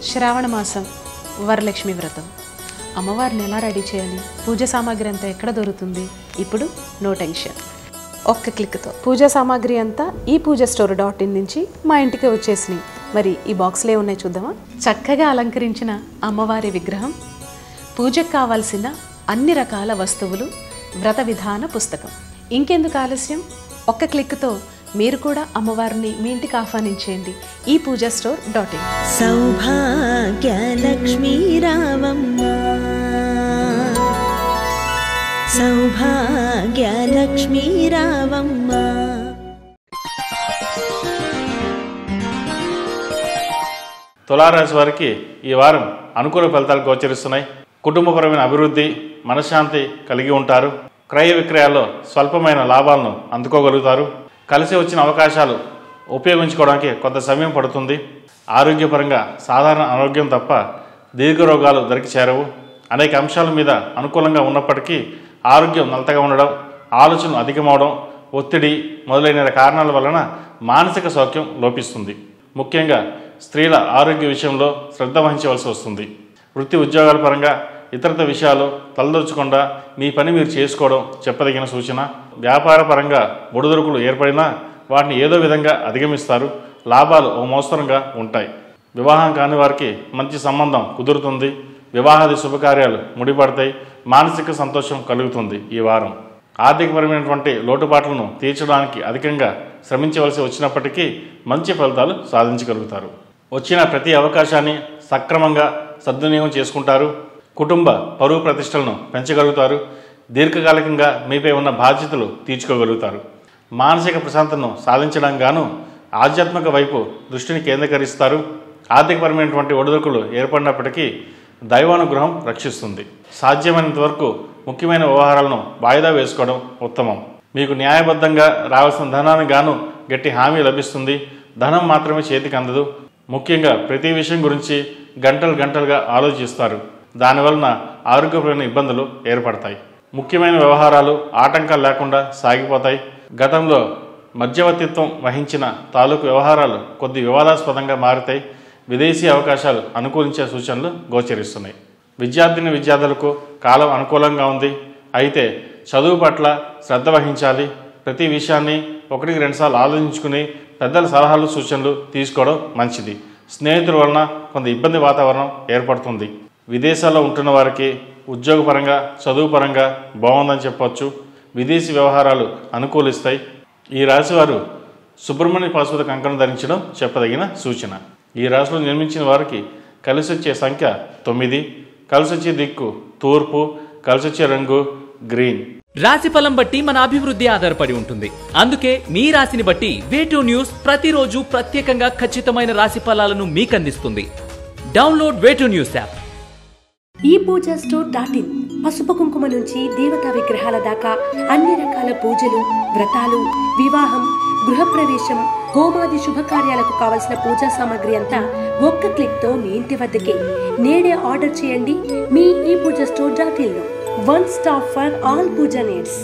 శ్రావణ మాసం వరలక్ష్మి వ్రతం. అమ్మవారిని ఎలా రెడీ చేయాలి, పూజ సామాగ్రి అంతా ఎక్కడ దొరుకుతుంది? ఇప్పుడు నో టెన్షన్, ఒక్క క్లిక్తో పూజా సామాగ్రి అంతా ఈ పూజాస్టోర్.in నుంచి మా ఇంటికి వచ్చేసినాయి. మరి ఈ బాక్స్లో ఉన్నాయి చూద్దామా? చక్కగా అలంకరించిన అమ్మవారి విగ్రహం, పూజకు కావాల్సిన అన్ని రకాల వస్తువులు, వ్రత విధాన పుస్తకం. ఇంకెందుకు ఆలస్యం, ఒక్క క్లిక్తో మీరు కూడా అమ్మవారిని మీ ఇంటికి ఆహ్వానించేయండి ఈ పూజాస్టోర్.in. సౌభాగ్యలక్ష్మీ రావమ్మ, సౌభాగ్యలక్ష్మీ రావమ్మ. తులారాశి వారికి ఈ వారం అనుకూల ఫలితాలు గోచరిస్తున్నాయి. కుటుంబపరమైన అభివృద్ధి, మనశ్శాంతి కలిగి ఉంటారు. క్రయ విక్రయాల్లో స్వల్పమైన లాభాలను అందుకోగలుగుతారు. కలిసి వచ్చిన అవకాశాలు ఉపయోగించుకోవడానికి కొంత సమయం పడుతుంది. ఆరోగ్యపరంగా సాధారణ ఆరోగ్యం తప్ప దీర్ఘరోగాలు దరికి చేరవు. అనేక అంశాల మీద అనుకూలంగా ఉన్నప్పటికీ ఆరోగ్యం నలతగా ఉండడం, ఆలోచనలు అధికమవడం, ఒత్తిడి మొదలైన కారణాల వలన మానసిక సౌఖ్యం లోపిస్తుంది. ముఖ్యంగా స్త్రీల ఆరోగ్య విషయంలో శ్రద్ధ వహించవలసి వస్తుంది. వృత్తి ఉద్యోగాల పరంగా ఇతరత విషయాలు తలదొచ్చకుండా మీ పని మీరు చేసుకోవడం చెప్పదగిన సూచన. వ్యాపార పరంగా ఒడిదుడుకులు ఏర్పడినా వాటిని ఏదో విధంగా అధిగమిస్తారు. లాభాలు ఓ మోస్తరంగా ఉంటాయి. వివాహం కాని వారికి మంచి సంబంధం కుదురుతుంది. వివాహాది శుభకార్యాలు ముడిపడతాయి. మానసిక సంతోషం కలుగుతుంది. ఈ వారం ఆర్థికపరమైనటువంటి లోటుపాట్లను తీర్చడానికి అధికంగా శ్రమించవలసి వచ్చినప్పటికీ మంచి ఫలితాలు సాధించగలుగుతారు. వచ్చిన ప్రతి అవకాశాన్ని సక్రమంగా సద్వినియోగం చేసుకుంటారు. కుటుంబ పరువు ప్రతిష్టలను పెంచగలుగుతారు. దీర్ఘకాలికంగా మీపై ఉన్న బాధ్యతలు తీర్చుకోగలుగుతారు. మానసిక ప్రశాంతతను సాధించడం గాను ఆధ్యాత్మిక వైపు దృష్టిని కేంద్రీకరిస్తారు. ఆర్థికపరమైనటువంటి ఒడిదుడుకులు ఏర్పడినప్పటికీ దైవానుగ్రహం రక్షిస్తుంది. సాధ్యమైనంత వరకు ముఖ్యమైన వ్యవహారాలను వాయిదా వేసుకోవడం ఉత్తమం. మీకు న్యాయబద్ధంగా రావాల్సిన ధనానికి గాను గట్టి హామీ లభిస్తుంది. ధనం మాత్రమే చేతికి అందదు. ముఖ్యంగా ప్రతి విషయం గురించి గంటలుగా ఆలోచిస్తారు. దానివలన ఆరోగ్యపరమైన ఇబ్బందులు ఏర్పడతాయి. ముఖ్యమైన వ్యవహారాలు ఆటంకాలు లేకుండా సాగిపోతాయి. గతంలో మధ్యవర్తిత్వం వహించిన తాలూకు వ్యవహారాలు కొద్ది వివాదాస్పదంగా మారుతాయి. విదేశీ అవకాశాలు అనుకూలించే సూచనలు గోచరిస్తున్నాయి. విద్యార్థులకు కాలం అనుకూలంగా ఉంది. అయితే చదువు పట్ల శ్రద్ధ వహించాలి. ప్రతి విషయాన్ని 1-2 సార్లు ఆలోచించుకుని పెద్దల సలహాలు సూచనలు తీసుకోవడం మంచిది. స్నేహితుల వలన కొంత ఇబ్బంది వాతావరణం ఏర్పడుతుంది. విదేశాల్లో ఉంటున్న వారికి ఉద్యోగపరంగా చదువు పరంగా బాగుందని చెప్పవచ్చు. విదేశీ వ్యవహారాలు అనుకూలిస్తాయి. ఈ రాశివారు సుబ్రహ్మణ్య పాశుపత కంకణం ధరించడం చెప్పదగిన సూచన. ఈ రాశిలో జన్మించిన వారికి కలిసి వచ్చే సంఖ్య 9, కలిసి వచ్చే దిక్కు తూర్పు, కలిసి వచ్చే రంగు గ్రీన్. రాశి ఫలం బట్టి మన అభివృద్ధి ఆధారపడి ఉంటుంది. అందుకే మీ రాశిని బట్టి వే2 న్యూస్ ప్రతిరోజు ప్రత్యేకంగా ఖచ్చితమైన రాశి ఫలాలను మీకు అందిస్తుంది. Download way two news app. ఈ పూజాస్టోర్.in పసుపు కుంకుమ నుంచి దేవతా విగ్రహాల దాకా అన్ని రకాల పూజలు, వ్రతాలు, వివాహం, గృహప్రవేశం, హోమాది శుభకార్యాలకు కావలసిన పూజా సామాగ్రి అంతా ఒక్క క్లిక్తో మీ ఇంటి వద్దకే. నేడే ఆర్డర్ చేయండి మీ ఈ పూజాస్టోర్.in లో. One stop for all puja needs.